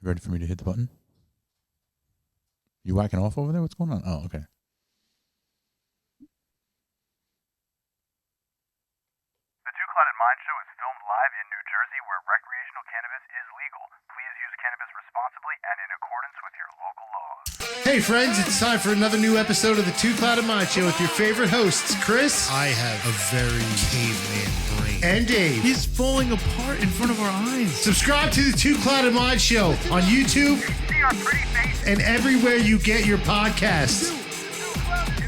You ready for me to hit the button? You whacking off over there? What's going on? Oh, okay. The Two Clouded Mind Show is filmed live in New Jersey, where recreational cannabis is legal. Please use cannabis responsibly and in accordance with your local laws. Hey friends, it's time for another new episode of the Two Clouded Mind Show with your favorite hosts, Chris. I have a very caveman brain. And Dave. He's falling apart in front of our eyes. Subscribe to the Two Clouded Mind Show on YouTube See our pretty faces. and everywhere you get your podcasts. Two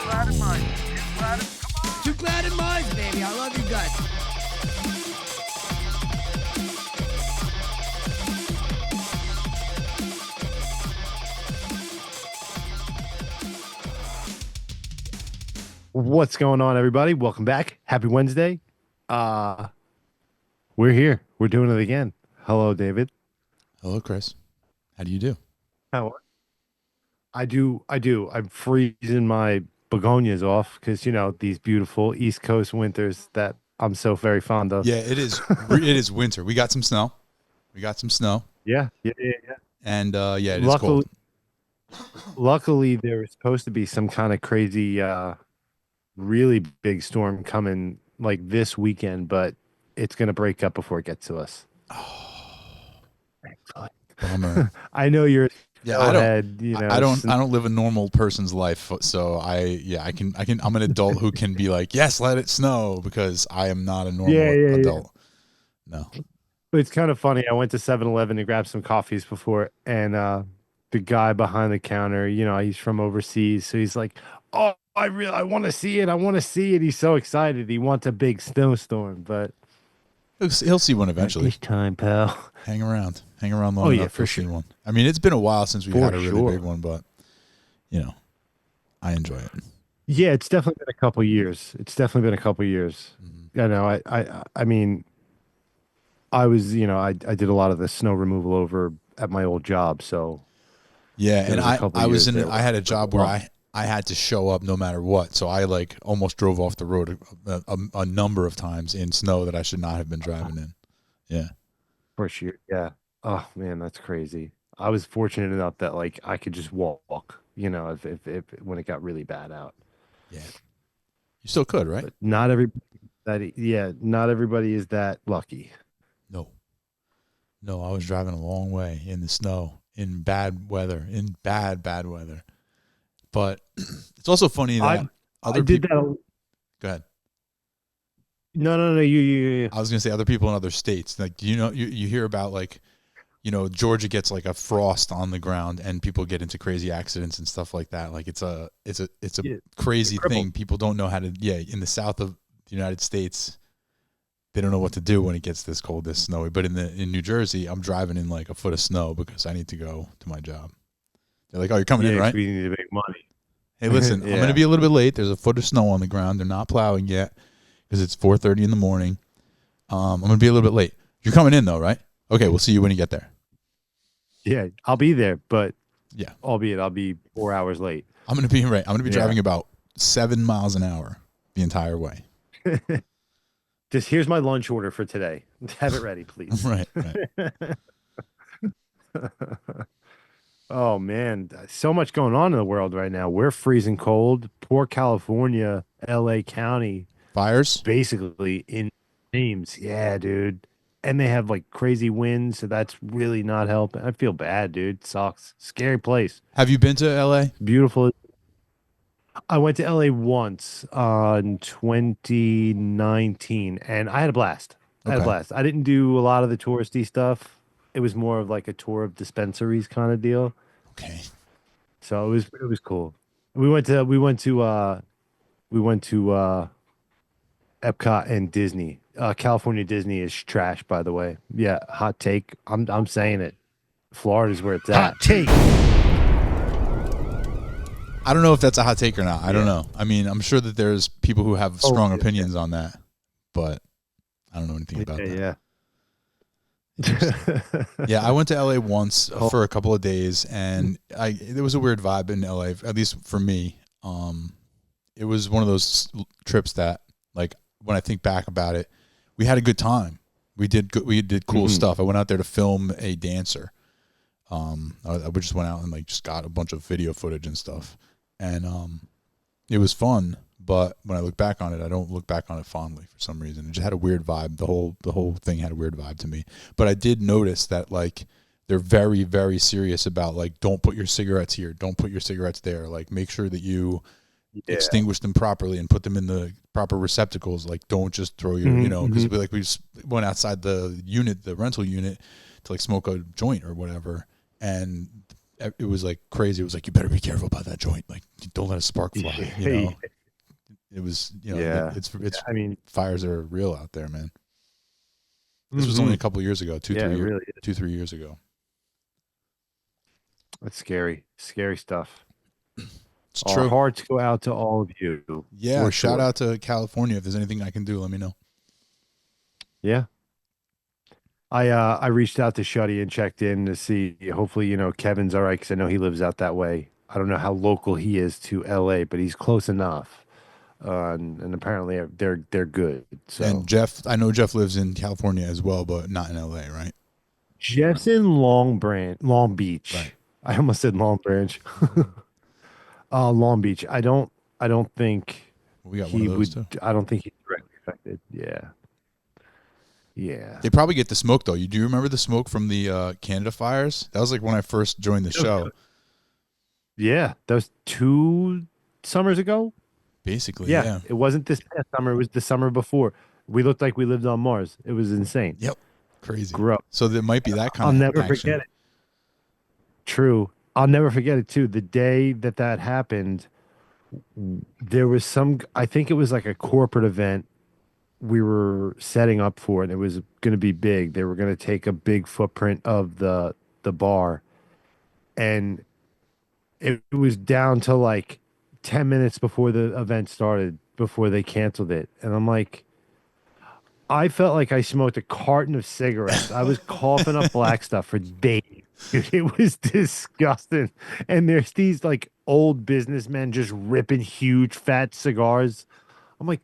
Clouded Mind. Two Clouded Minds, baby. I love you guys. What's going on, everybody? Welcome back. Happy Wednesday. We're here. We're doing it again. Hello, David. Hello, Chris. How do you do? How? I do. I'm freezing my begonias off because, you know, these beautiful East Coast winters that I'm so very fond of. Yeah, it is. It is winter. We got some snow. Yeah. And yeah, it is cold. Luckily, there was supposed to be some kind of crazy, really big storm coming like this weekend, but it's going to break up before it gets to us. Bummer. I know you're. Yeah, I don't live a normal person's life, so I'm an adult who can be like, yes, let it snow, because I am not a normal adult. No. It's kind of funny. I went to 7-Eleven to grab some coffees before, and the guy behind the counter, you know, he's from overseas, so he's like, "Oh, I want to see it. I want to see it." He's so excited. He wants a big snowstorm, but He'll see one eventually. Each time, pal. Hang around long enough for see sure. one. I mean, it's been a while since we've For had a really sure. big one, but you know, I enjoy it. Yeah, it's definitely been a couple years. Mm-hmm. I know. I mean, I was, you know, I did a lot of the snow removal over at my old job, so Yeah, There and was a couple I was years in. there I had a job where I had to show up no matter what, so I like almost drove off the road a number of times in snow that I should not have been driving in. Yeah. for sure. Yeah. Oh man, that's crazy. I was fortunate enough that like I could just walk, you know, if when it got really bad out. Yeah. You still could, right? But not everybody is that lucky. No, I was driving a long way in the snow, in bad weather. But it's also funny that I did that. Go ahead. No. You. I was going to say other people in other states. Like, you know, you hear about like, you know, Georgia gets like a frost on the ground and people get into crazy accidents and stuff like that. Like it's a crazy thing. People don't know how to. Yeah, in the south of the United States, they don't know what to do when it gets this cold, this snowy. But in New Jersey, I'm driving in like a foot of snow because I need to go to my job. They're like, "Oh, you're coming in, right? We need to make money." Hey, listen, I'm going to be a little bit late. There's a foot of snow on the ground. They're not plowing yet because it's 4:30 in the morning. I'm going to be a little bit late. You're coming in though, right? Okay, we'll see you when you get there. Yeah, I'll be there, but Yeah, albeit I'll be 4 hours late. I'm going to be right. I'm going to be driving about 7 miles an hour the entire way. Just here's my lunch order for today. Have it ready, please. Right. Oh man, so much going on in the world right now. We're freezing cold. Poor California, LA County, Fires. basically in flames. Yeah, dude. And they have like crazy winds, so that's really not helping. I feel bad, dude. It sucks. Scary place. Have you been to LA? Beautiful. I went to LA once in 2019 and I had a blast. I didn't do a lot of the touristy stuff. It was more of like a tour of dispensaries kind of deal. Okay. So it was cool. We went to Epcot and Disney. California Disney is trash, by the way. Yeah, hot take. I'm saying it. Florida's where it's at. Hot take. I don't know if that's a hot take or not. I don't know. I mean, I'm sure that there's people who have strong opinions on that, but I don't know anything about that. Yeah. Yeah, I went to LA once for a couple of days, and there was a weird vibe in LA, at least for me. It was one of those trips that, like, when I think back about it, we had a good time. We did cool stuff. I went out there to film a dancer, I just went out and like just got a bunch of video footage and stuff, and it was fun. But when I look back on it, I don't look back on it fondly for some reason. It just had a weird vibe. The whole thing had a weird vibe to me. But I did notice that like they're very, very serious about like, don't put your cigarettes here, don't put your cigarettes there. Like, make sure that you extinguish them properly and put them in the proper receptacles. Like, don't just throw your, because we just went outside the rental unit to like smoke a joint or whatever, and it was like crazy. It was like, you better be careful about that joint. Like, don't let a spark fly. It was, it's. I mean, fires are real out there, man. This was only a couple years ago, 2-3 years ago. That's scary stuff. It's true. Our hearts go out to all of you. Yeah, shout out to California. If there's anything I can do, let me know. Yeah. I reached out to Shuddy and checked in to see. Hopefully, Kevin's all right because I know he lives out that way. I don't know how local he is to LA, but he's close enough. And apparently they're good. So. And Jeff, I know Jeff lives in California as well, but not in LA, right? Jeff's in Long Beach. Right. I almost said Long Branch. Long Beach. I don't think we got one of those too. I don't think he's directly affected. Yeah. Yeah. They probably get the smoke though. Do you remember the smoke from the Canada fires? That was like when I first joined the show. Yeah, that was 2 summers ago. Basically, yeah. It wasn't this past summer. It was the summer before. We looked like we lived on Mars. It was insane. Yep. Crazy. Gross. So there might be that kind I'll of never action. forget it. True. I'll never forget it too. The day that happened, there was I think it was like a corporate event we were setting up for, and it was going to be big. They were going to take a big footprint of the bar, and it was down to like 10 minutes before the event started, before they canceled it. And I'm like, I felt like I smoked a carton of cigarettes. I was coughing up black stuff for days. Dude, it was disgusting. And there's these like old businessmen just ripping huge fat cigars. I'm like,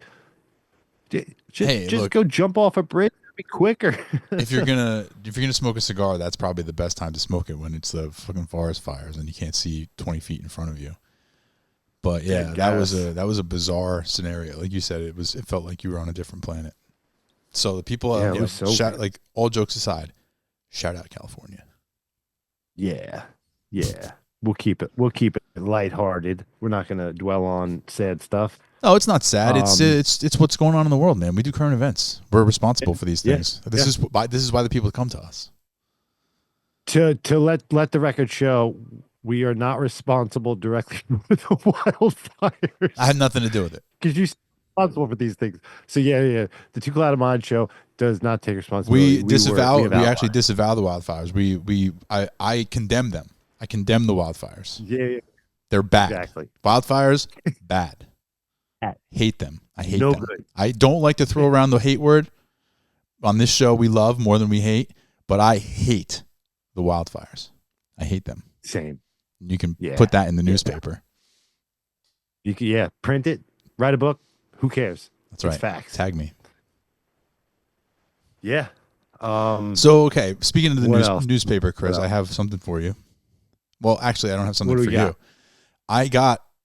just go jump off a bridge. It'd be quicker. if you're gonna smoke a cigar, that's probably the best time to smoke it, when it's the fucking forest fires and you can't see 20 feet in front of you. But yeah, that was a bizarre scenario. Like you said, it felt like you were on a different planet. So the people, like, all jokes aside, shout out California. Yeah. We'll keep it lighthearted. We're not gonna dwell on sad stuff. No, it's not sad. It's what's going on in the world, man. We do current events. We're responsible for these things. This is why the people come to us. To let the record show, we are not responsible directly for the wildfires. I had nothing to do with it. Because you're responsible for these things. So yeah. The Too Clouded Mind show does not take responsibility. We actually disavow the wildfires. I condemn them. I condemn the wildfires. Yeah. They're bad. Exactly. Wildfires, bad. Hate them. I hate them. Good. I don't like to throw around the hate word. On this show, we love more than we hate, but I hate the wildfires. I hate them. Same. You can put that in the newspaper. You can, print it, write a book. Who cares? That's right. It's facts. Tag me. Yeah. So, okay, speaking of the newspaper, Chris, I have something for you. Well, actually, I don't have something for you.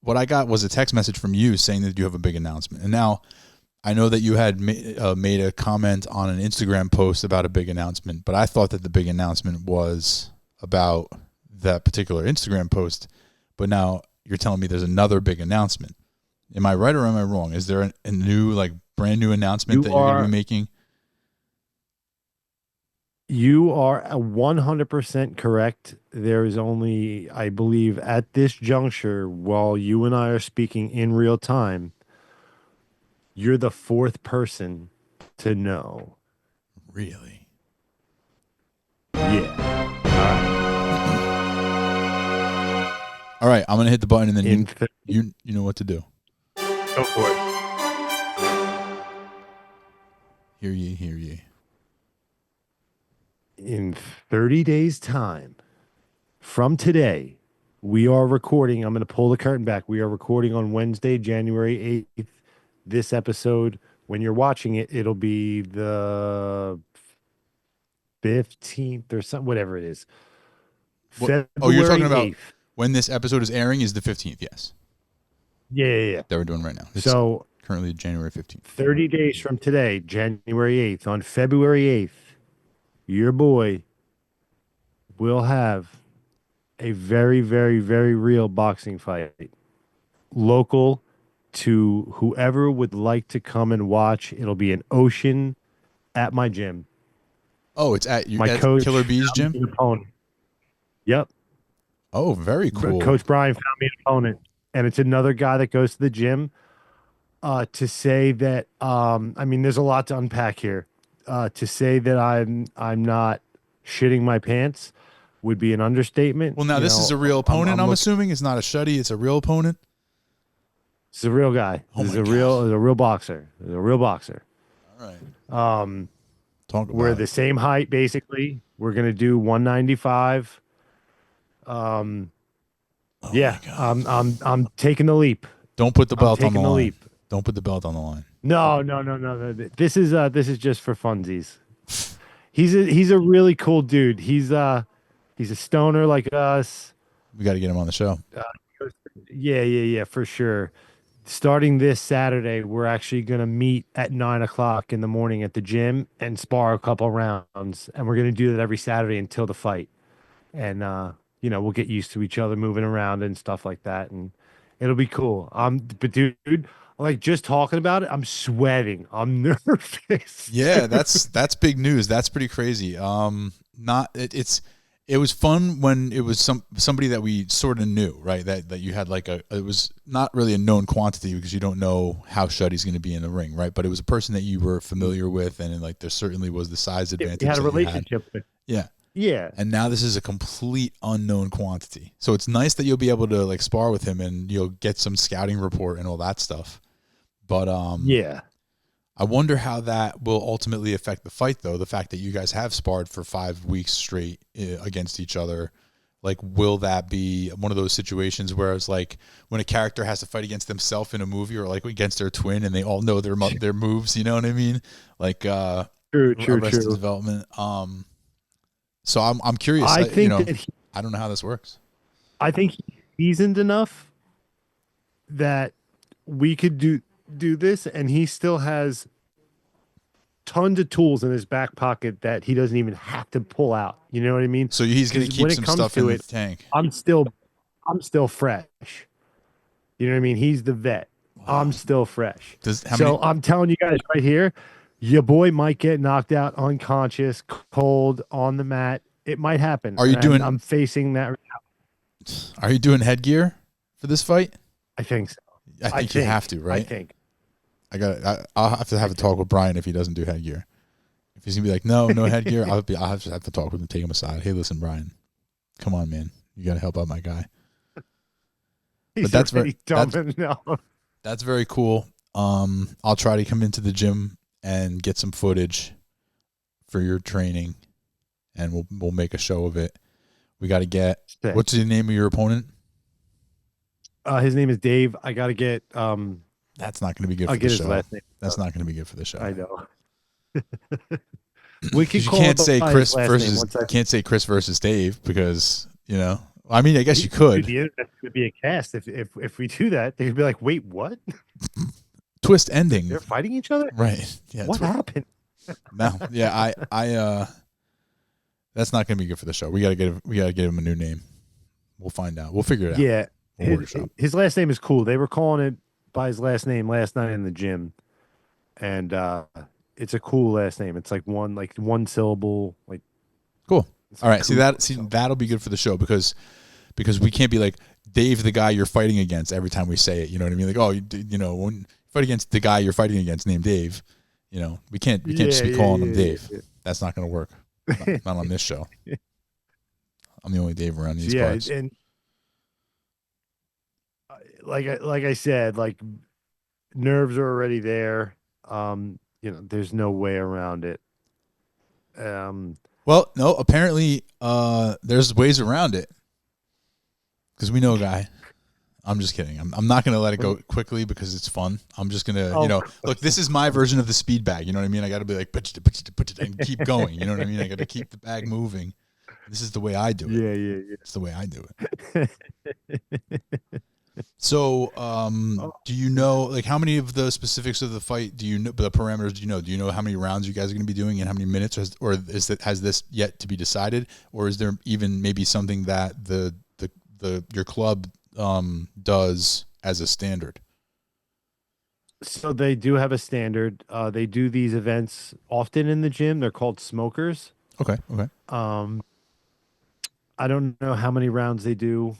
What I got was a text message from you saying that you have a big announcement. And now I know that you had made a comment on an Instagram post about a big announcement, but I thought that the big announcement was about that particular Instagram post. But now you're telling me there's another big announcement. Am I right or am I wrong? Is there a new, like, brand new announcement that you're going to be making? You are 100% correct. There is only, I believe, at this juncture, while you and I are speaking in real time, you're the 4th person to know. Really? Yeah. All right, I'm going to hit the button and then you know what to do. Go for it. Hear ye, hear ye. In 30 days' time from today, we are recording. I'm going to pull the curtain back. We are recording on Wednesday, January 8th. This episode, when you're watching it, it'll be the 15th or something, whatever it is. February Oh, you're talking about 8th. when this episode is airing is the 15th. Yes. Yeah. That we're doing right now. It's So currently January 15th. 30 days from today, January 8th, on February 8th, your boy will have a very, very, very real boxing fight. Local to whoever would like to come and watch. It'll be an Ocean at my gym. Oh, it's at My coach Killer Bees found me gym? an opponent. Yep. Oh, very cool. Coach Brian found me an opponent. And it's another guy that goes to the gym. To say that I mean there's a lot to unpack here. To say that I'm not shitting my pants would be an understatement. Well, now this is a real opponent. I'm assuming it's not a shuddy. It's a real opponent. It's a real guy. Oh He's my a real boxer. He's a real boxer. All right. Talk about we're the same height basically. We're gonna do 195. Yeah, I'm taking the leap. Don't put the belt on the line. Leap. Don't put the belt on the line. No. This is just for funsies. He's a really cool dude. He's a stoner like us. We got to get him on the show. Yeah, for sure. Starting this Saturday, we're actually gonna meet at 9:00 in the morning at the gym and spar a couple rounds, and we're gonna do that every Saturday until the fight. And we'll get used to each other moving around and stuff like that, and it'll be cool. But dude, like just talking about it, I'm sweating. I'm nervous. Yeah, that's big news. That's pretty crazy. It was fun when it was somebody that we sort of knew, right? That you had like it was not really a known quantity because you don't know how Shuddy's going to be in the ring, right? But it was a person that you were familiar with, and like there certainly was the size advantage. You had a relationship with. Yeah. Yeah. And now this is a complete unknown quantity. So it's nice that you'll be able to like spar with him and you'll get some scouting report and all that stuff. But yeah. I wonder how that will ultimately affect the fight though. The fact that you guys have sparred for 5 weeks straight against each other. Like, will that be one of those situations where it's like when a character has to fight against themselves in a movie or like against their twin and they all know their moves, you know what I mean? Like, true. Development. So I'm curious. I think that I don't know how this works. I think he's seasoned enough that we could do this, and he still has tons of tools in his back pocket that he doesn't even have to pull out. You know what I mean? So he's going to keep some stuff in the tank. I'm still fresh. You know what I mean? He's the vet. Wow. I'm still fresh. I'm telling you guys right here, your boy might get knocked out unconscious, cold on the mat. It might happen. I'm facing that. Are you doing headgear for this fight? I think so. I think you have to, right? I think. I'll have to have a talk with Brian if he doesn't do headgear. If he's gonna be like, no headgear, I'll have to talk with him, take him aside. Hey, listen, Brian, come on, man, you got to help out my guy. But that's very that's very cool. I'll try to come into the gym and get some footage for your training, and we'll make a show of it. We got to get. What's the name of your opponent? His name is Dave. I got to get. That's not going to be good for the show. His last name. That's not going to be good for the show. I know. We could. You can't say Chris versus. Can't say Chris versus Dave because I mean, I guess you could. That could be a cast if we do that. They could be like, wait, what? Twist ending. They're fighting each other, right? Yeah. What happened? No. Yeah. I. That's not going to be good for the show. We got to get him a new name. We'll find out. We'll figure it out. Yeah. His last name is cool. They were calling it by his last name last night in the gym, and it's a cool last name. It's like one syllable. Like, cool. All right. That'll be good for the show because we can't be like Dave, the guy you're fighting against every time we say it. You know what I mean? Like, when you fight against the guy you're fighting against named Dave, we can't just be calling him Dave. Yeah. That's not going to work. Not on this show. I'm the only Dave around these parts. And like I said, like nerves are already there. There's no way around it. Well, no, apparently there's ways around it because we know a guy. I'm just kidding. I'm not going to let it go quickly because it's fun. I'm just going to, look, this is my version of the speed bag. You know what I mean? I got to be like, and keep going. You know what I mean? I got to keep the bag moving. This is the way I do it. Yeah. It's the way I do it. So, do you know like how many of the specifics of the fight do you know? The parameters do you know? Do you know how many rounds you guys are going to be doing and how many minutes, has this yet to be decided, or is there even maybe something that your club does as a standard? So they do have a standard. They do these events often in the gym. They're called smokers. Okay. Okay. Um, I don't know how many rounds they do.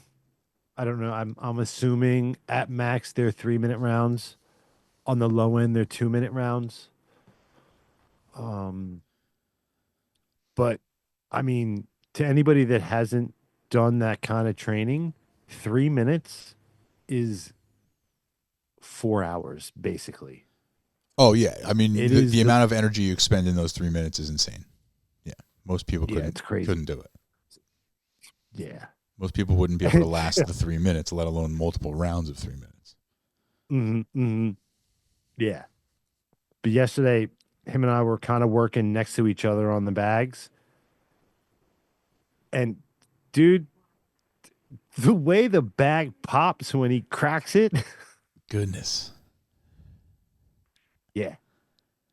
I don't know. I'm assuming at max they're 3-minute rounds. On the low end, they're 2-minute rounds. Um, but I mean, to anybody that hasn't done that kind of training, 3 minutes is 4 hours basically. Oh yeah. I mean, It the is amount of energy you expend in those 3 minutes is insane. Yeah. Most people it's crazy. couldn't do it. Yeah. Most people wouldn't be able to last the 3 minutes, let alone multiple rounds of 3 minutes. Mm-hmm. Yeah. But yesterday, him and I were kind of working next to each other on the bags. And dude, the way the bag pops when he cracks it. Goodness. Yeah.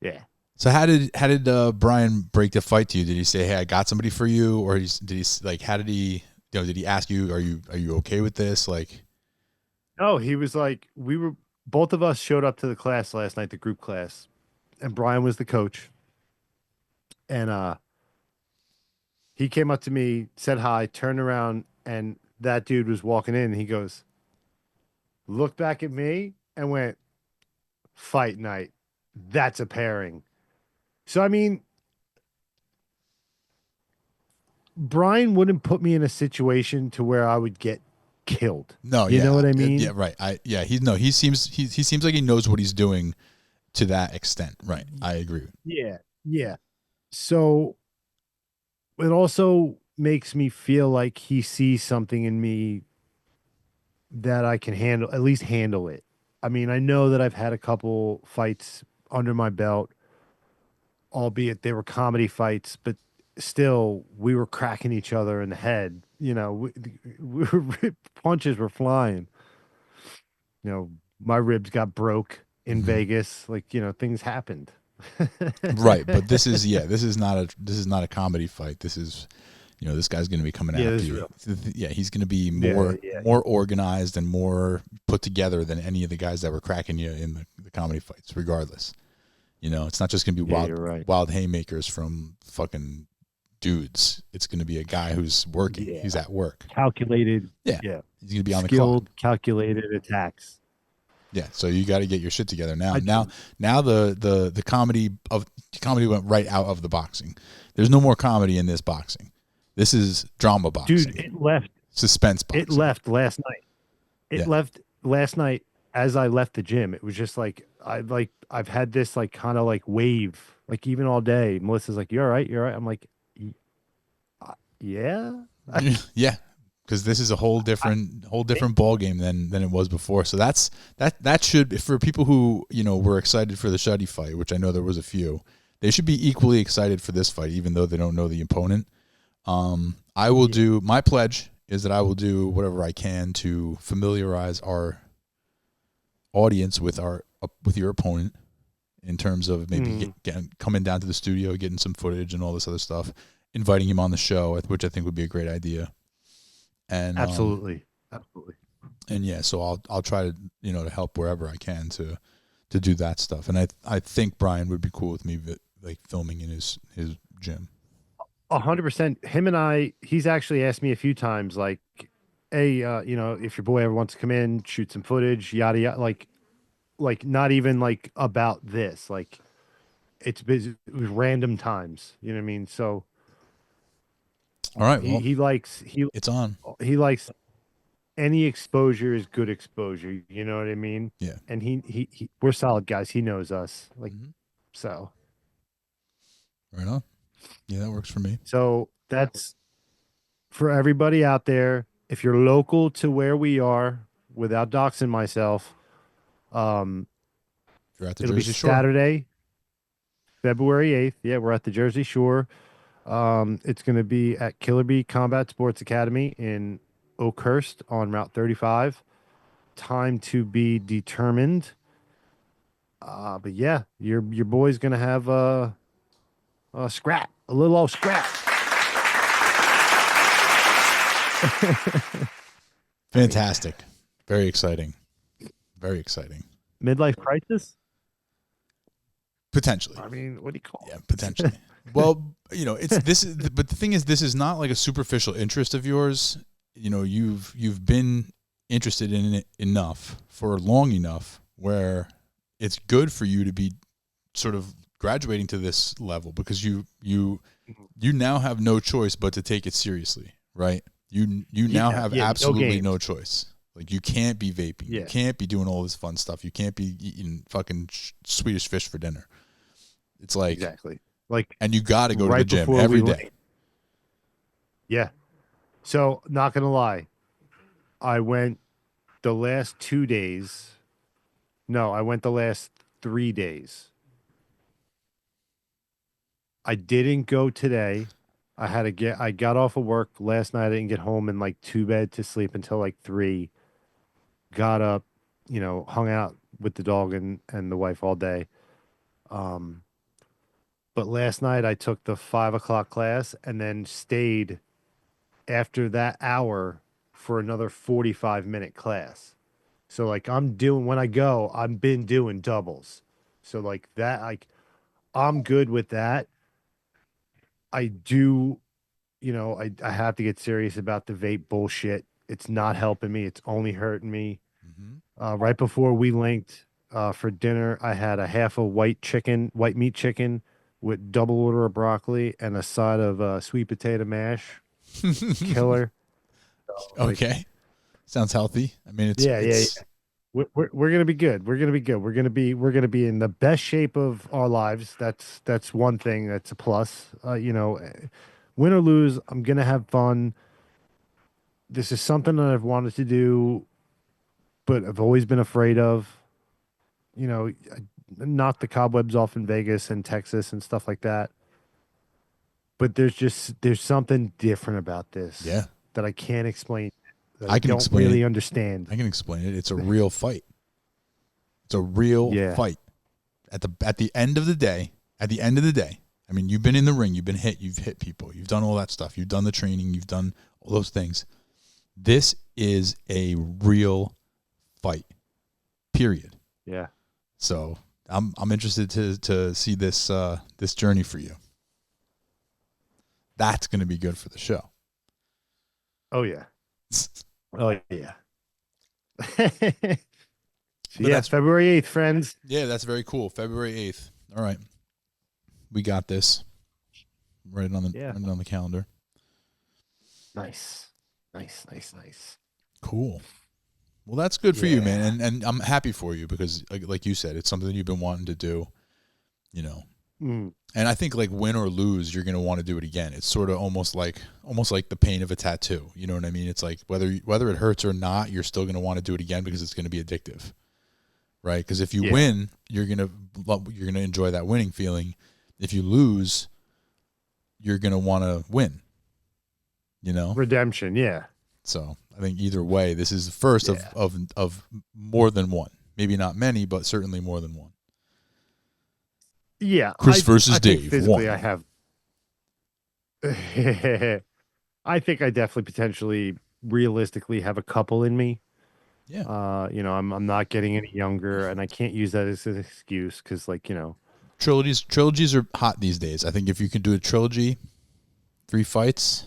Yeah. So how did Brian break the fight to you? Did he say, "Hey, I got somebody for you," or did he like how did he did he ask you, are you okay with this? Like, No, he was like, we were both of us showed up to the class last night, the group class, and Brian was the coach. And he came up to me, said hi, turned around, and that dude was walking in. And he goes, looked back at me and went, "Fight night. That's a pairing." So I mean, Brian wouldn't put me in a situation to where I would get killed. no, You yeah, know what I mean? yeah, right. He seems like he knows what he's doing to that extent. Right. I agree. Yeah. Yeah. So it also makes me feel like he sees something in me that I can handle, at least handle it. I mean, I know that I've had a couple fights under my belt, albeit they were comedy fights, but still we were cracking each other in the head. You know, punches were flying. You know, my ribs got broke in Mhm. Vegas. Like, things happened. Right, but this is not a comedy fight. This is, this guy's going to be coming Yeah, after this is you. real. Yeah, he's going to be Yeah, more organized and more put together than any of the guys that were cracking you in the comedy fights. Regardless, it's not just going to be yeah, you're right. wild haymakers from fucking dudes. It's going to be a guy who's working. Yeah. He's at work. Calculated. Yeah, Yeah. he's going to be on the Skilled, clock. calculated attacks. Yeah, so you got to get your shit together now. I Now the comedy went right out of the boxing. There's no more comedy in this boxing. This is drama boxing. Dude, it left. Suspense boxing. It left last night. Yeah. Left last night as I left the gym. It was just like I've had this like kind of like wave, like even all day. Melissa's like, "You all right? You all right?" I'm like, "Yeah." Yeah, because this is a whole different ball game than it was before. So that should, for people who were excited for the Shuddy fight, which I know there was a few, they should be equally excited for this fight, even though they don't know the opponent. I will do, my pledge is that I will do whatever I can to familiarize our audience with your opponent, in terms of maybe coming down to the studio, getting some footage and all this other stuff, inviting him on the show, which I think would be a great idea. And Absolutely. And yeah, so I'll try to to help wherever I can to do that stuff. And I think Brian would be cool with me like filming in his gym. 100%. Him and I, he's actually asked me a few times, like, "Hey, if your boy ever wants to come in, shoot some footage, yada yada." Like not even like about this. Like it was random times. You know what I mean? So All right, well, it's on. He likes any exposure is good exposure. You know what I mean? Yeah. And he we're solid guys. He knows us. Like so. Right on. Yeah, that works for me. So that's for everybody out there. If you're local to where we are, without doxing myself, If you're at the it'll Jersey be Shore. Saturday, February 8th. Yeah, we're at the Jersey Shore. It's going to be at Killer Bee Combat Sports Academy in Oakhurst on Route 35. Time to be determined. But yeah, your boy's going to have a scrap, a little old scrap. Fantastic. Very exciting. Very exciting. Midlife crisis? Potentially. I mean, what do you call Yeah, it? potentially. Well, you know, it's this is, but the thing is, this is not like a superficial interest of yours. You know, you've been interested in it enough for long enough where it's good for you to be sort of graduating to this level, because you now have no choice but to take it seriously, right? You now have absolutely no choice. Like, you can't be vaping. Yeah. You can't be doing all this fun stuff. You can't be eating fucking Swedish fish for dinner. It's like, Exactly. Like, and you got to go to right the gym before every we day. went. Yeah. So, not gonna lie, I went the last 2 days. No, I went the last 3 days. I didn't go today. I got off of work last night. I didn't get home and like to bed to sleep until like 3. Got up, hung out with the dog and the wife all day. Um, but last night I took the 5 o'clock class and then stayed after that hour for another 45-minute class. So like when I go, I've been doing doubles. So like that, like I'm good with that. I do, I have to get serious about the vape bullshit. It's not helping me. It's only hurting me. Right before we linked for dinner, I had a half of white meat chicken with double order of broccoli and a side of sweet potato mash. Killer. Okay. Sounds healthy. I mean, Yeah. We're gonna be good. We're gonna be good. We're gonna be in the best shape of our lives. That's one thing. That's a plus. Win or lose, I'm gonna have fun. This is something that I've wanted to do, but I've always been afraid of. Knock the cobwebs off in Vegas and Texas and stuff like that. But there's something different about this. Yeah. That I can't explain. That I can don't explain really it. understand. I can explain it. It's a real fight. It's a real fight. At the end of the day, I mean, you've been in the ring, you've hit people, you've done all that stuff, you've done the training, you've done all those things. This is a real fight. Period. Yeah. So I'm interested to see this this journey for you. That's going to be good for the show. Oh yeah. Oh yeah. So that's February 8th, friends. Yeah, that's very cool. February 8th. All right. We got this. Right on the calendar. Nice. Cool. Well, that's good for you, man. And I'm happy for you because, like you said, it's something you've been wanting to do, And I think, like, win or lose, you're going to want to do it again. It's sort of almost like the pain of a tattoo. You know what I mean? It's like whether it hurts or not, you're still going to want to do it again because it's going to be addictive. Right? Because if you win, you're gonna enjoy that winning feeling. If you lose, you're gonna want to win. Redemption, yeah. So I think either way, this is the first of more than one. Maybe not many, but certainly more than one. Yeah, Chris versus Dave. Physically, one. I have. I think I definitely, potentially, realistically, have a couple in me. Yeah. I'm not getting any younger, and I can't use that as an excuse because, trilogies are hot these days. I think if you can do a trilogy, 3 fights,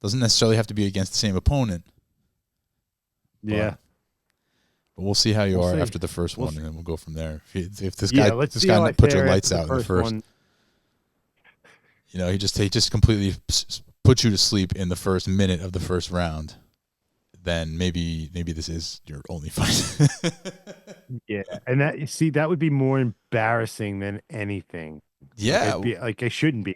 doesn't necessarily have to be against the same opponent. Yeah. But we'll see how you are after the first one, and then we'll go from there. If this guy put your lights out in the first one. He just completely puts you to sleep in the first minute of the first round. Then maybe this is your only fight. Yeah, and that would be more embarrassing than anything. Yeah, I shouldn't be.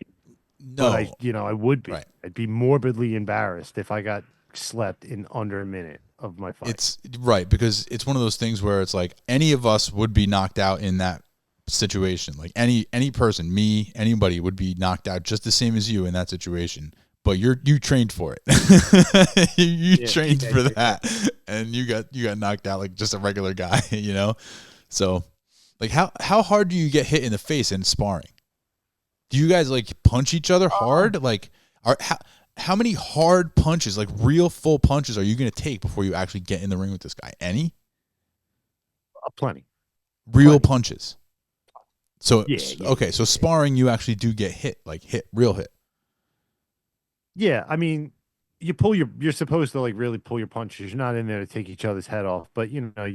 No, but I would be. Right. I'd be morbidly embarrassed if I got slept in under a minute of my fight. It's right, because it's one of those things where it's like any of us would be knocked out in that situation. Like any person, me, anybody would be knocked out just the same as you in that situation. But you trained for it. you trained for that, and you got knocked out like just a regular guy, you know. So, like, how hard do you get hit in the face in sparring? Do you guys like punch each other hard? Like, how many hard punches, like real full punches, are you going to take before you actually get in the ring with this guy? Any? Plenty. Real punches. So yeah, so sparring, you actually do get hit, like real hit. Yeah, I mean, you're supposed to like really pull your punches. You're not in there to take each other's head off, but you know,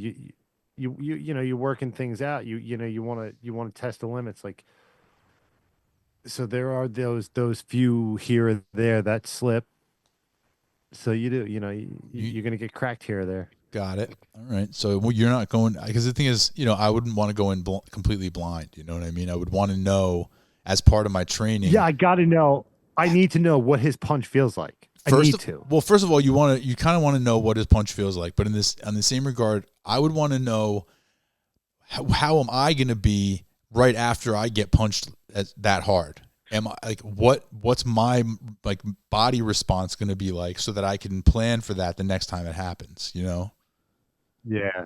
you're working things out. You want to test the limits. Like, so there are those few here or there that slip. So you're gonna get cracked here or there. Got it. All right. So you're not going, because the thing is, I wouldn't want to go in completely blind. You know what I mean? I would want to know as part of my training. Yeah, I got to know. I need to know what his punch feels like. First of all, you kind of want to know what his punch feels like. But on the same regard, I would want to know how am I going to be right after I get punched that hard? Am I like what's my like body response going to be like so that I can plan for that the next time it happens? You know? Yeah.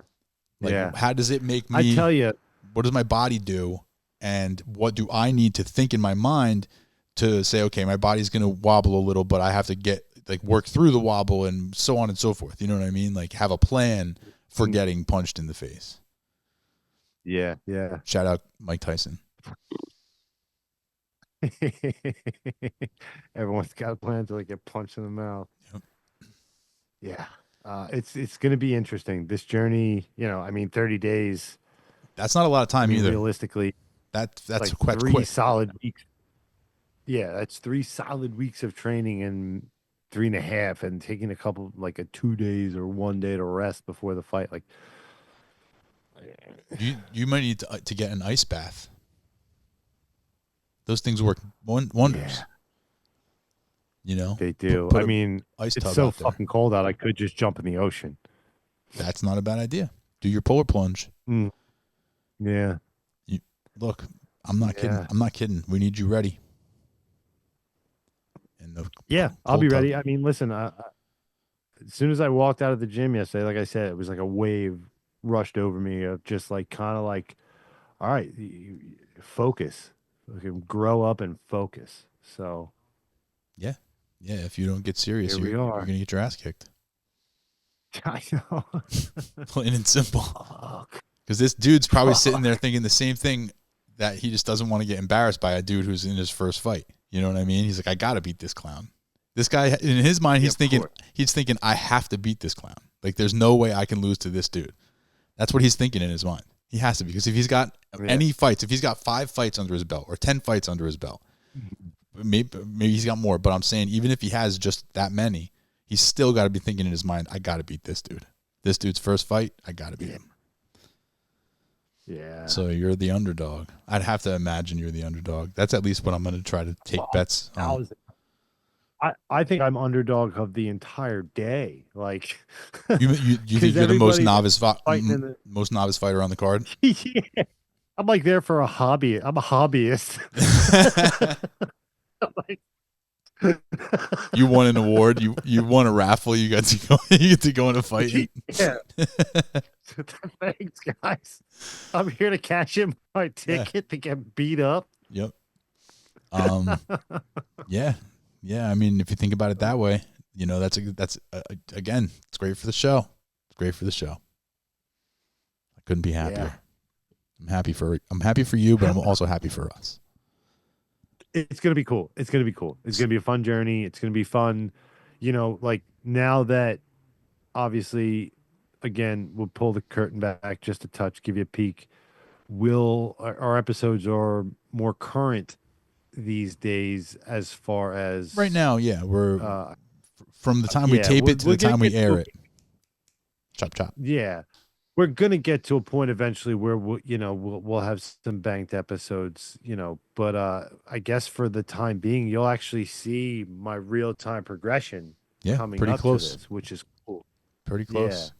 Like, how does it make me? I tell you, what does my body do, and what do I need to think in my mind to say, okay, my body's going to wobble a little, but I have to work through the wobble and so on and so forth. You know what I mean? Like, have a plan for getting punched in the face. Yeah, yeah. Shout out Mike Tyson. Everyone's got a plan to like get punched in the mouth. Yep. Yeah. It's going to be interesting. This journey, 30 days. That's not a lot of time either. Realistically, that's like quite 3 quick. solid weeks. Yeah, that's 3 solid weeks of training and 3.5, and taking a couple, like a 2 days or 1 day to rest before the fight. Like, you might need to get an ice bath. Those things work wonders. Yeah. They do. I mean, it's so fucking cold out. I could just jump in the ocean. That's not a bad idea. Do your polar plunge. Yeah. Look, I'm not kidding. I'm not kidding. We need you ready. I'll be ready. I mean, listen, as soon as I walked out of the gym yesterday, like I said, it was like a wave rushed over me of just like kind of like, all right, focus, grow up and focus. So, yeah. If you don't get serious, you're gonna get your ass kicked. I know, plain and simple. Because this dude's probably sitting there thinking the same thing, that he just doesn't want to get embarrassed by a dude who's in his first fight. You know what I mean? He's like, I gotta beat this clown. This guy, in his mind, he's thinking, I have to beat this clown. Like, there's no way I can lose to this dude. That's what he's thinking in his mind. He has to, because if he's got any fights, if he's got 5 fights under his belt or 10 fights under his belt, maybe he's got more. But I'm saying, even if he has just that many, he's still got to be thinking in his mind, I got to beat this dude. This dude's first fight, I got to beat him. Yeah. So you're the underdog. I'd have to imagine you're the underdog. That's at least what I'm going to try to take bets on. I think I'm underdog of the entire day. Like, you think you're the most novice fighter on the card? Yeah. I'm like there for a hobby. I'm a hobbyist. You won an award. You won a raffle. You got to go. You get to go in a fight. Yeah. Thanks, guys. I'm here to cash in my ticket to get beat up. Yep. Yeah. I mean, if you think about it that way, that's again, it's great for the show. It's great for the show. I couldn't be happier. Yeah. I'm happy for you, but I'm also happy for us. It's gonna be cool. It's gonna be a fun journey. It's gonna be fun. Like, now that, obviously, again, we'll pull the curtain back just a touch, give you a peek. Our episodes are more current these days, as far as right now. Yeah, we're from the time we tape it to the time we air it. Chop chop. Yeah, we're gonna get to a point eventually where we'll have some banked episodes. But I guess for the time being, you'll actually see my real time progression. Yeah, coming pretty up close. to this, which is cool. Pretty close.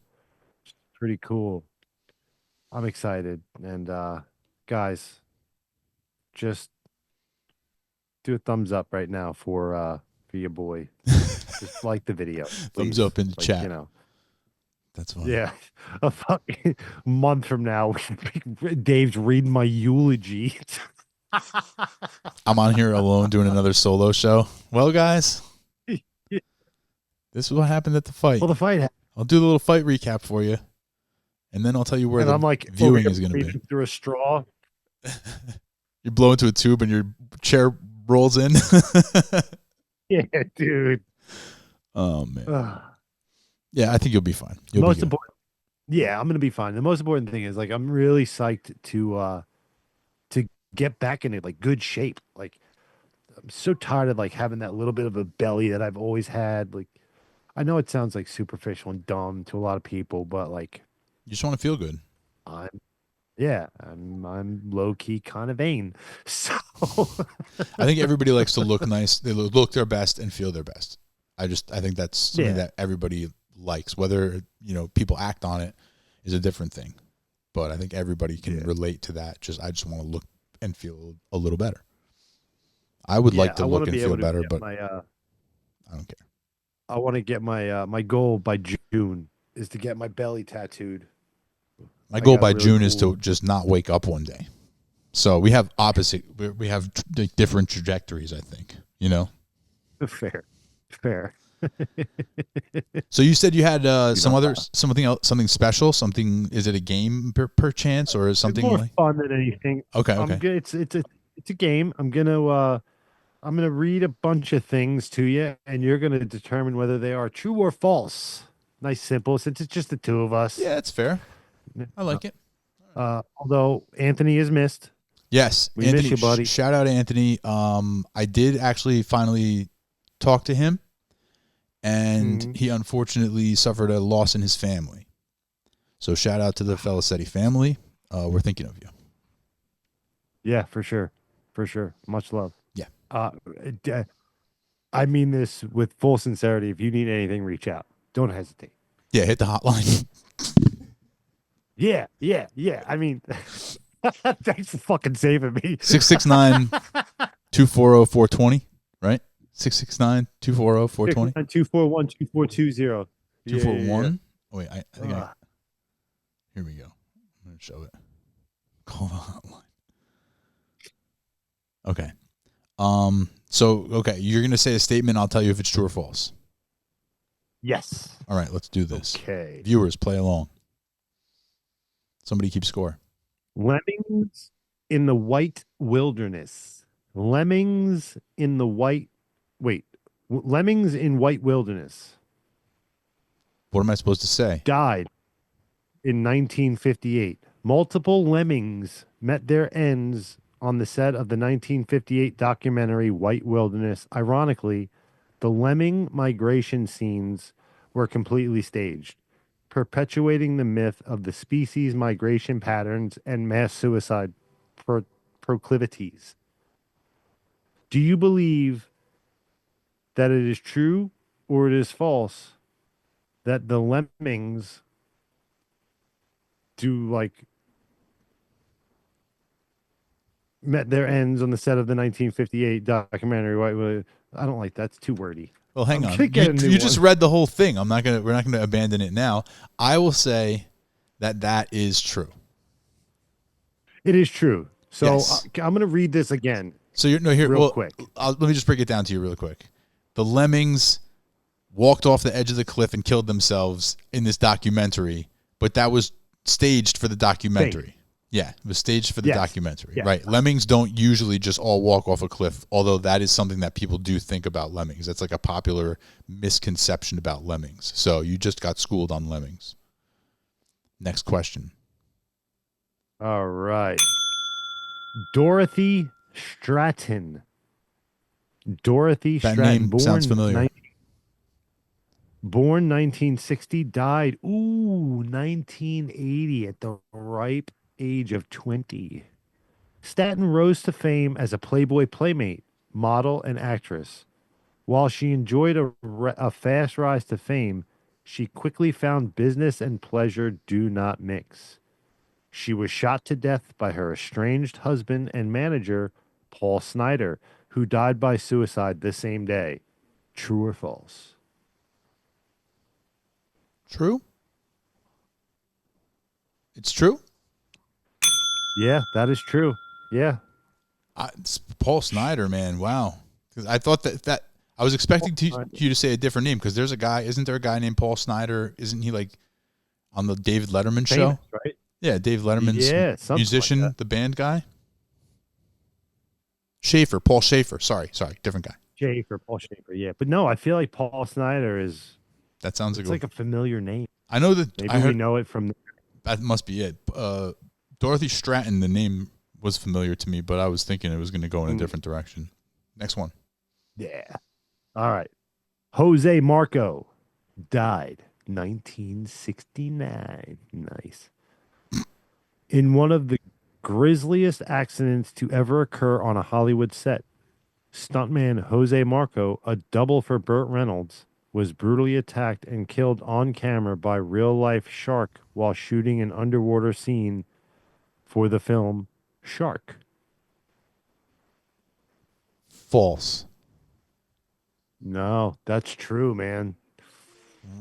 Yeah, pretty cool. I'm excited, and guys, just do a thumbs up right now for your boy. Just like the video, Thumbs please. up in the Like, chat. you know. That's funny. Yeah, a fucking month from now, Dave's reading my eulogy. I'm on here alone doing another solo show. Well, guys, this is what happened at the fight. Well, the fight, I'll do the little fight recap for you, and then I'll tell you where and the I'm like viewing is going to be. breathing through a straw. You blow into a tube and your chair rolls in. Yeah, dude. Oh man. Ugh. Yeah, I think you'll be fine. You'll Most be good. important. Yeah, I'm gonna be fine. The most important thing is like I'm really psyched to get back into like good shape. Like I'm so tired of like having that little bit of a belly that I've always had. Like I know it sounds like superficial and dumb to a lot of people, but like You just want to feel good. I'm low key kind of vain. So I think everybody likes to look nice. They look their best and feel their best. I think that's something that everybody likes. Whether people act on it is a different thing, but I think everybody can relate to that. I just want to look and feel a little better. I would like to look and feel better, but I don't care. I want to get my goal by June is to get my belly tattooed. My goal by June is to just not wake up one day. So we have we have different trajectories, I think, Fair. So you said you had something special, is it a game per chance or is something it's more like fun than anything? Okay. It's a game. I'm gonna read a bunch of things to you, and you're gonna determine whether they are true or false. Nice, simple. Since it's just the two of us. Yeah, it's fair. I like it. Although Anthony is missed. Yes, we Anthony, miss you, buddy. Shout out to Anthony. I did actually finally talk to him, and he unfortunately suffered a loss in his family. So shout out to the Felicetti family. We're thinking of you. Yeah, for sure. Much love. Yeah. I mean this with full sincerity. If you need anything, reach out. Don't hesitate. Yeah, hit the hotline. Yeah. I mean, thanks for fucking saving me. 669-240-420, right? 669-240-420. 241-2420. 241? Oh, wait, I think here we go. I'm going to show it. Call the hotline. Okay. Okay, you're going to say a statement. I'll tell you if it's true or false. Yes. All right, let's do this. Okay. Viewers, play along. Somebody keep score. Lemmings in the White Wilderness. Lemmings in White Wilderness. What am I supposed to say? Died in 1958. Multiple lemmings met their ends on the set of the 1958 documentary White Wilderness. Ironically, the lemming migration scenes were completely staged, perpetuating the myth of the species' migration patterns and mass suicide proclivities. Do you believe that it is true or it is false that the lemmings met their ends on the set of the 1958 documentary? I don't like that's too wordy. Well, hang on. You just read the whole thing. We're not gonna abandon it now. I will say that is true. It is true. So yes. I'm gonna read this again. So real quick. Let me just break it down to you real quick. The lemmings walked off the edge of the cliff and killed themselves in this documentary, but that was staged for the documentary. Fake. Yeah, it was staged for the documentary. Yes. Right. Lemmings don't usually just all walk off a cliff, although that is something that people do think about lemmings. That's like a popular misconception about lemmings. So you just got schooled on lemmings. Next question. All right. Dorothy Stratton. That name sounds familiar. Born 1960, died 1980 at the ripe age of 20. Staton rose to fame as a Playboy playmate, model, and actress. While she enjoyed a fast rise to fame, she quickly found business and pleasure do not mix. She was shot to death by her estranged husband and manager, Paul Snyder, who died by suicide the same day. True or false? True. It's true. Yeah, that is true. Yeah. It's Paul Snyder, man. Wow. 'Cause I thought that I was expecting you to say a different name because there's a guy. Isn't there a guy named Paul Snyder? Isn't he like on the David Letterman show? Famous, right? Yeah, Dave Letterman's musician, like the band guy. Schaefer, Paul Schaefer. Sorry, different guy. Paul Schaefer. Yeah, but no, I feel like Paul Snyder is. That sounds like a familiar name. I know that. Maybe we know it from. That must be it. Dorothy Stratton. The name was familiar to me, but I was thinking it was going to go in a different direction. Next one. Yeah. All right. Jose Marco died 1969. Nice. In one of the grisliest accidents to ever occur on a Hollywood set. Stuntman Jose Marco, a double for Burt Reynolds, was brutally attacked and killed on camera by real-life shark while shooting an underwater scene for the film Shark. False. No, that's true, man.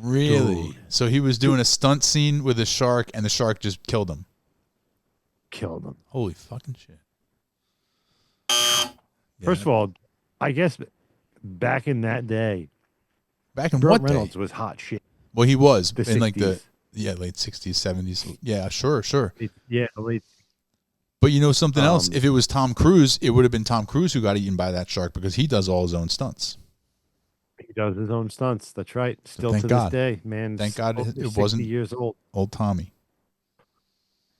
Really? Dude. So he was doing a stunt scene with a shark, and the shark just killed him. Killed him. Holy fucking shit. First of all, I guess back in that day, Burt what Reynolds was hot shit. Well, he was in 60s. like the late 60s, 70s. Yeah, sure. Late. But you know something else? If it was Tom Cruise, it would have been Tom Cruise who got eaten by that shark because he does all his own stunts. He does his own stunts. That's right. Still so to this day, man. Thank God it wasn't years old. Old Tommy.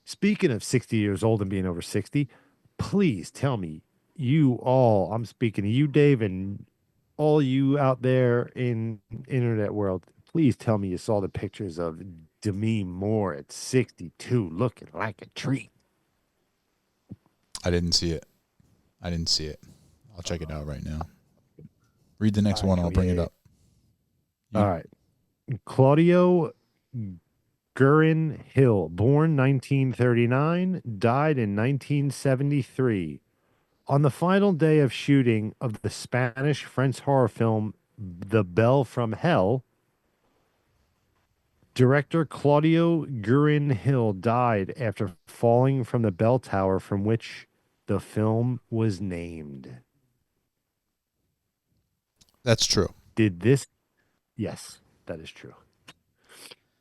Speaking of 60 years old and being over 60, please tell me, I'm speaking to you, Dave, and all you out there in internet world, please tell me you saw the pictures of Demi Moore at 62 looking like a treat. I didn't see it. I'll check it out right now. Read the next one. I'll bring it up. All right. Claudio Guerin Hill, born 1939, died in 1973. On the final day of shooting of the Spanish-French horror film The Bell from Hell, director Claudio Guerin Hill died after falling from the bell tower from which the film was named. That's true. Yes, that is true.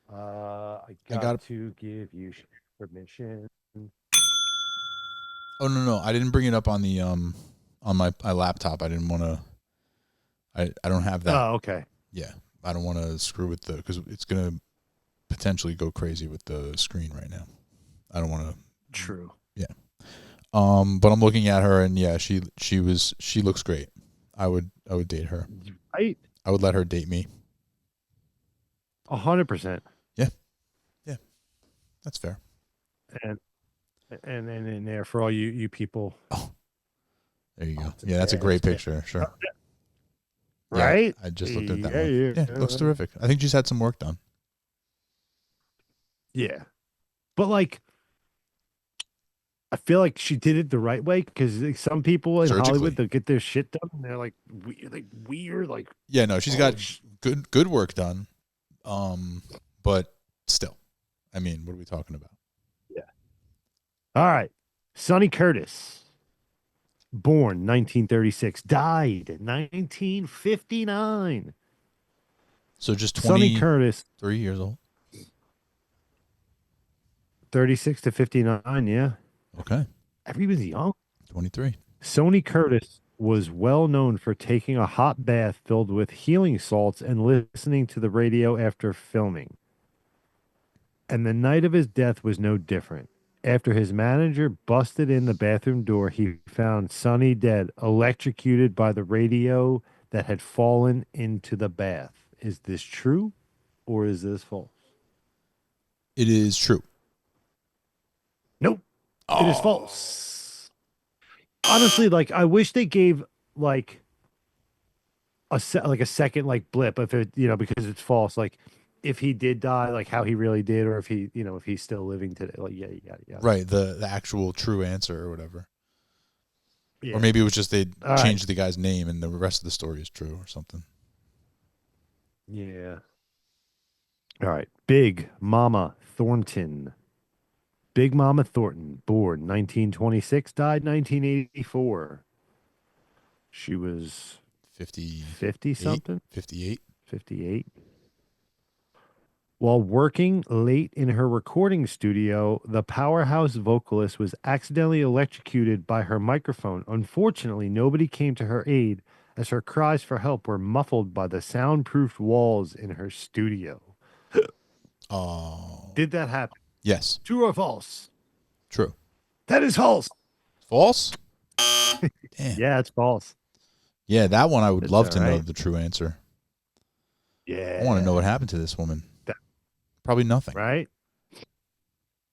I got to give you permission. Oh no, I didn't bring it up on the on my laptop. I didn't want to. I don't have that. Oh, okay. Yeah, I don't want to screw with because it's gonna potentially go crazy with the screen right now. I don't want to. True. Yeah. But I'm looking at her and yeah, she looks great. I would date her. Right. I would let her date me. 100%. Yeah. That's fair. And there for all you people. Oh, there you go. Yeah, that's a great picture. Sure. Right? Yeah, I just looked at that one. Yeah, it looks terrific. I think she's had some work done. Yeah. But like, I feel like she did it the right way because some people in Hollywood, they'll get their shit done and they're like weird. Like, yeah, no, she's got good work done. But still, I mean, what are we talking about? Yeah. All right. Sonny Curtis, born 1936, died 1959. So just Sonny Curtis, 3 years old. 36 to 59, yeah. Okay. Everybody's young. 23. Sonny Curtis was well known for taking a hot bath filled with healing salts and listening to the radio after filming. And the night of his death was no different. After his manager busted in the bathroom door, he found Sonny dead, electrocuted by the radio that had fallen into the bath. Is this true or is this false? It is true. Nope. Oh. It is false. Honestly, like I wish they gave like a second like blip if it because it's false. Like if he did die, like how he really did, or if he, if he's still living today. Like, yeah. Right, the actual true answer or whatever. Yeah. Or maybe it was just they All changed right. the guy's name and the rest of the story is true or something. Yeah. All right. Big Mama Thornton. Big Mama Thornton, born 1926, died 1984. She was 50 58. something, 58. 58. While working late in her recording studio, the powerhouse vocalist was accidentally electrocuted by her microphone. Unfortunately, nobody came to her aid as her cries for help were muffled by the soundproofed walls in her studio. Oh. Did that happen? Yes. True or false? True. That is false. False? Damn. Yeah, it's false. Yeah, that one I would It's love all to know right. the true answer. Yeah. I want to know what happened to this woman. Probably nothing. Right?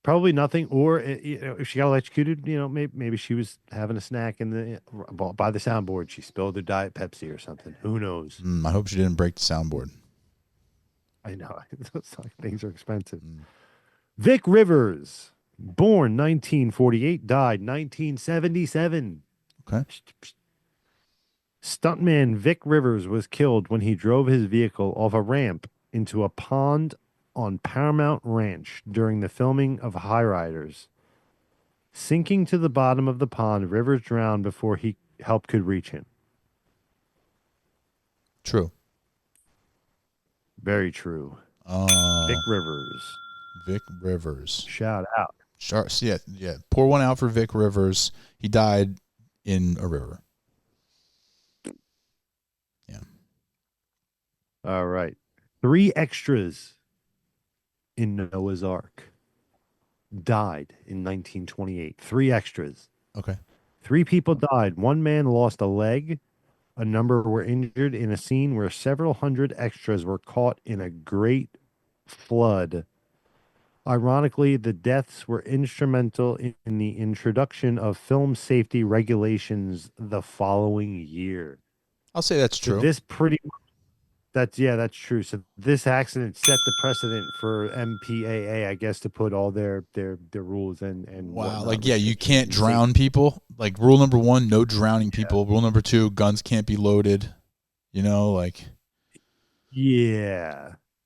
Probably nothing. Or if she got electrocuted, maybe she was having a snack by the soundboard. She spilled her Diet Pepsi or something. Who knows? I hope she didn't break the soundboard. I know. Those things are expensive. Vic Rivers, born 1948, died 1977. Okay. Stuntman Vic Rivers was killed when he drove his vehicle off a ramp into a pond on Paramount Ranch during the filming of High Riders. Sinking to the bottom of the pond, Rivers drowned before help could reach him. True. Very true. Vic Rivers. Vic Rivers. Shout out. Sure. Yeah. Pour one out for Vic Rivers. He died in a river. Yeah. All right. 3 extras in Noah's Ark died in 1928. 3 extras. Okay. 3 people died. 1 man lost a leg. A number were injured in a scene where several hundred extras were caught in a great flood. Ironically, the deaths were instrumental in the introduction of film safety regulations the following year. I'll say that's true. That's true. So this accident set the precedent for MPAA, I guess, to put all their rules and wow. whatnot, You can't drown people. Like rule number 1, no drowning people. Rule number 2, guns can't be loaded. Yeah.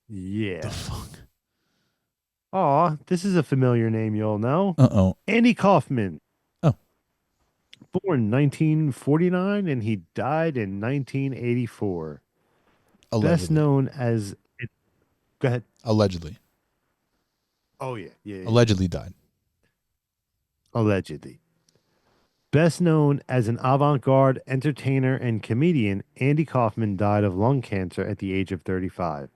The fuck? Aw, this is a familiar name you'll know. Uh-oh. Andy Kaufman. Oh. Born 1949 and he died in 1984. Allegedly. Best known as... Go ahead. Allegedly. Oh, yeah. Allegedly died. Allegedly. Best known as an avant-garde entertainer and comedian, Andy Kaufman died of lung cancer at the age of 35.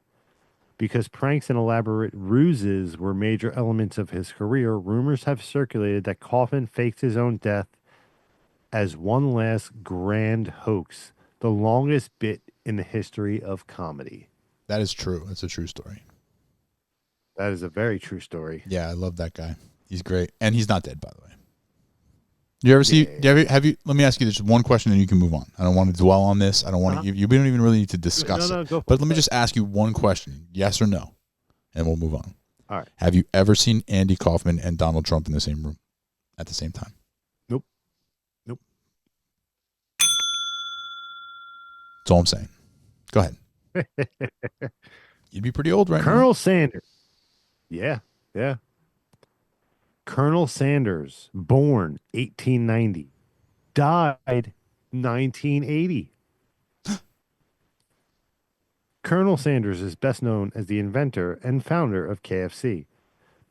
Because pranks and elaborate ruses were major elements of his career, rumors have circulated that Kaufman faked his own death as one last grand hoax, the longest bit in the history of comedy. That is true. That's a true story. That is a very true story. Yeah, I love that guy. He's great. And he's not dead, by the way. You ever see? Have you? Let me ask you this one question, and you can move on. I don't want to dwell on this. I don't want to. You don't even really need to discuss it. Go for but let me just ask you one question: yes or no, and we'll move on. All right. Have you ever seen Andy Kaufman and Donald Trump in the same room at the same time? Nope. That's all I'm saying. Go ahead. You'd be pretty old right now. Colonel Sanders. Yeah. Colonel Sanders, born 1890, died 1980. Colonel Sanders is best known as the inventor and founder of KFC,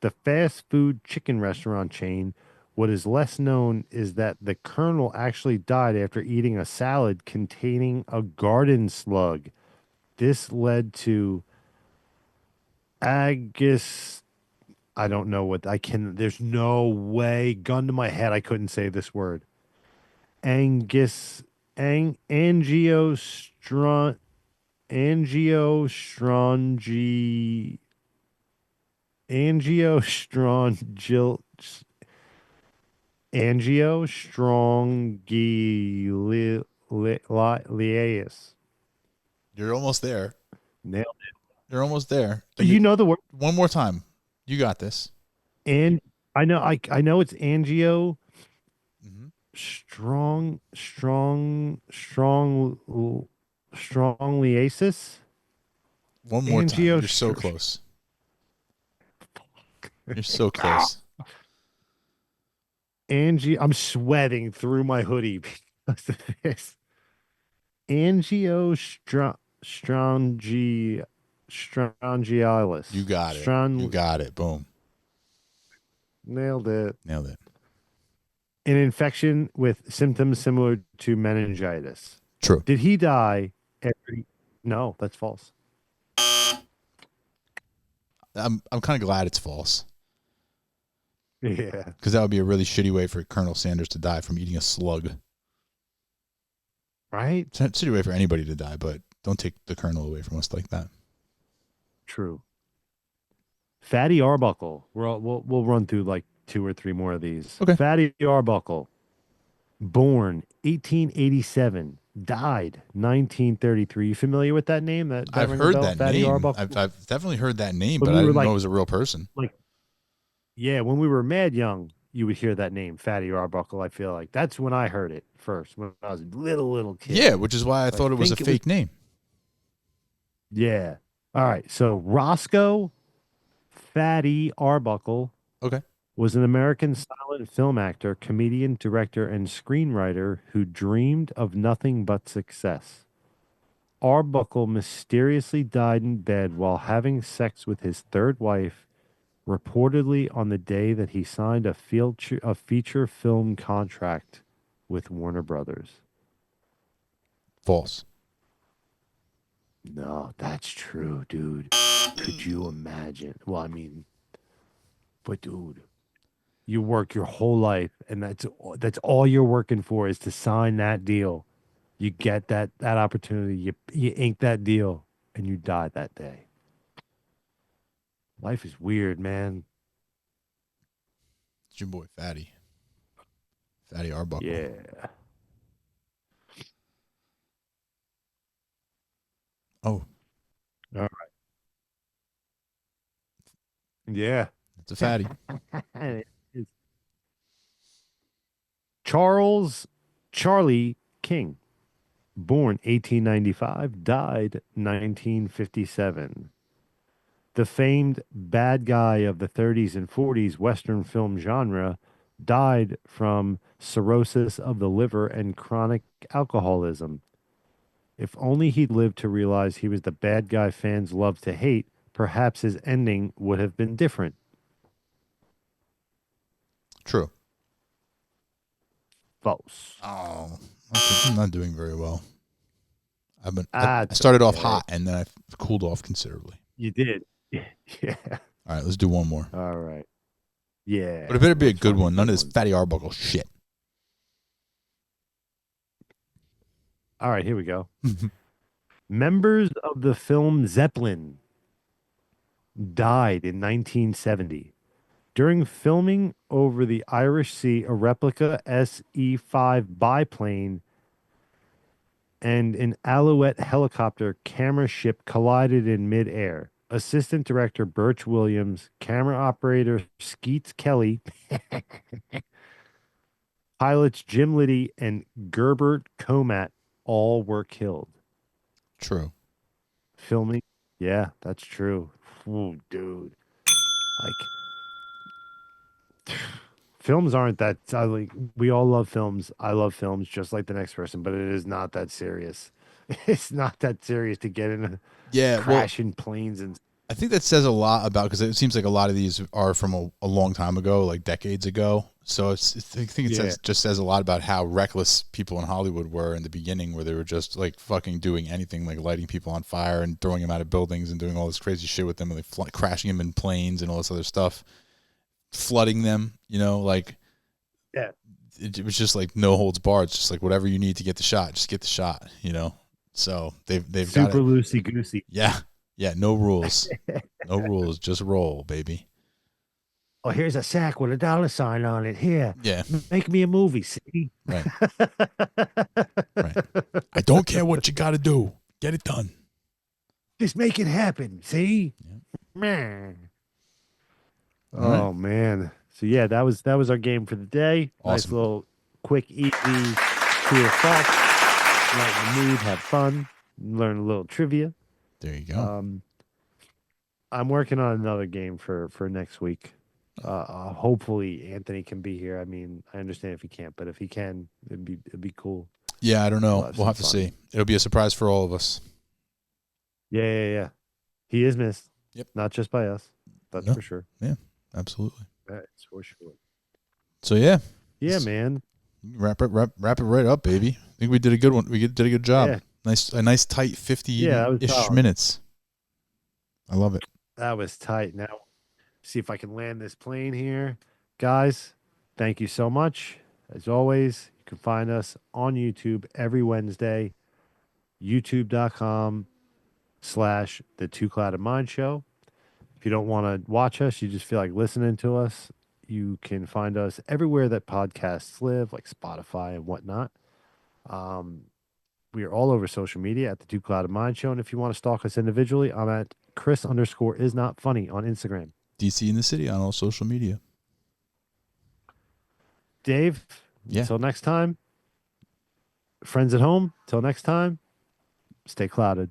the fast food chicken restaurant chain. What is less known is that the Colonel actually died after eating a salad containing a garden slug. This led to I don't know there's no way, gun to my head, I couldn't say this word. Angiostrongyl angiostrongylias. You're almost there. Nailed You're almost there. You know the word. One more time. You got this. And I know it's angio. Mm-hmm. Stronglyasis. One more time. You're so close. You're so close. I'm sweating through my hoodie because of this. Strongialis. You got it. You got it. Boom. Nailed it. Nailed it. An infection with symptoms similar to meningitis. True. Did he die? No, that's false. I'm kind of glad it's false. Yeah. Because that would be a really shitty way for Colonel Sanders to die from eating a slug. Right? It's a shitty way for anybody to die, but don't take the Colonel away from us like that. True. Fatty Arbuckle. We'll run through like 2 or 3 more of these. Okay. Fatty Arbuckle. Born 1887. Died 1933. You familiar with that name? I've heard that Fatty name. Arbuckle? I've definitely heard that name, When but I we were didn't know it was a real person. Yeah, when we were mad young, you would hear that name, Fatty Arbuckle. I feel like that's when I heard it first, when I was a little kid. Yeah, which is why I thought it was a fake name. Yeah. All right. So Roscoe Fatty Arbuckle. Okay. Was an American silent film actor, comedian, director, and screenwriter who dreamed of nothing but success. Arbuckle mysteriously died in bed while having sex with his third wife, reportedly on the day that he signed a feature film contract with Warner Brothers. False. No, that's true, dude. Could you imagine? Well, I mean, but dude, you work your whole life, and that's all you're working for is to sign that deal. You get that opportunity, you ink that deal, and you die that day. Life is weird, man. It's your boy Fatty Arbuckle. Yeah. Oh. All right. Yeah. It's a fatty. Charlie King, born 1895, died 1957. The famed bad guy of the 30s and 40s Western film genre died from cirrhosis of the liver and chronic alcoholism. If only he'd lived to realize he was the bad guy fans love to hate, perhaps his ending would have been different. True. False. Oh, I'm not doing very well. I started off hot and then I cooled off considerably. You did. Yeah. All right, let's do one more. All right. Yeah. But it better be a good one. None of this Fatty Arbuckle shit. All right, here we go. Members of the film Zeppelin died in 1970. During filming over the Irish Sea, a replica SE-5 biplane and an Alouette helicopter camera ship collided in midair. Assistant director Birch Williams, camera operator Skeets Kelly, pilots Jim Liddy and Gerbert Comat all were killed. True. Filming, yeah, that's true. Ooh, dude, like films aren't that. We all love films. I love films just like the next person, but it is not that serious. It's not that serious to get in crashing planes and. I think that says a lot about, because it seems like a lot of these are from a long time ago, like decades ago. So I think it just says a lot about how reckless people in Hollywood were in the beginning, where they were just like fucking doing anything, like lighting people on fire and throwing them out of buildings and doing all this crazy shit with them, and like crashing them in planes and all this other stuff, flooding them. Like it was just like no holds barred. It's just like whatever you need to get the shot, just get the shot. So they've got super loosey goosey. Yeah. Yeah, no rules. No rules. Just roll, baby. Oh, here's a sack with a dollar sign on it. Here. Yeah. Make me a movie, see? Right. Right. I don't care what you got to do. Get it done. Just make it happen. See? Man. All Oh man. So yeah, that was our game for the day. Nice Awesome. little quick, easy, true or false. Lighten the mood, have fun, learn a little trivia. There you go. I'm working on another game for next week. Hopefully Anthony can be here. I mean, I understand if he can't, but if he can, it'd be cool. Yeah, I don't know. We'll We'll have to see. It'll be a surprise for all of us. Yeah. He is missed. Yep. Not just by us. That's No. for sure. Yeah, absolutely. That's for sure. So yeah. Yeah, man. Wrap it right up, baby. I think we did a good one. We did a good job. Yeah. A nice tight 50-ish minutes. I love it. That was tight. Now, see if I can land this plane here. Guys, thank you so much. As always, you can find us on YouTube every Wednesday, youtube.com/The Two Clouded Mind Show. If you don't want to watch us, you just feel like listening to us, you can find us everywhere that podcasts live, like Spotify and whatnot. We are all over social media at The Two Clouded Mind Show. And if you want to stalk us individually, I'm at Chris_is_not_funny on Instagram. DC in the city on all social media. Dave, until next time. Friends at home, till next time, stay clouded.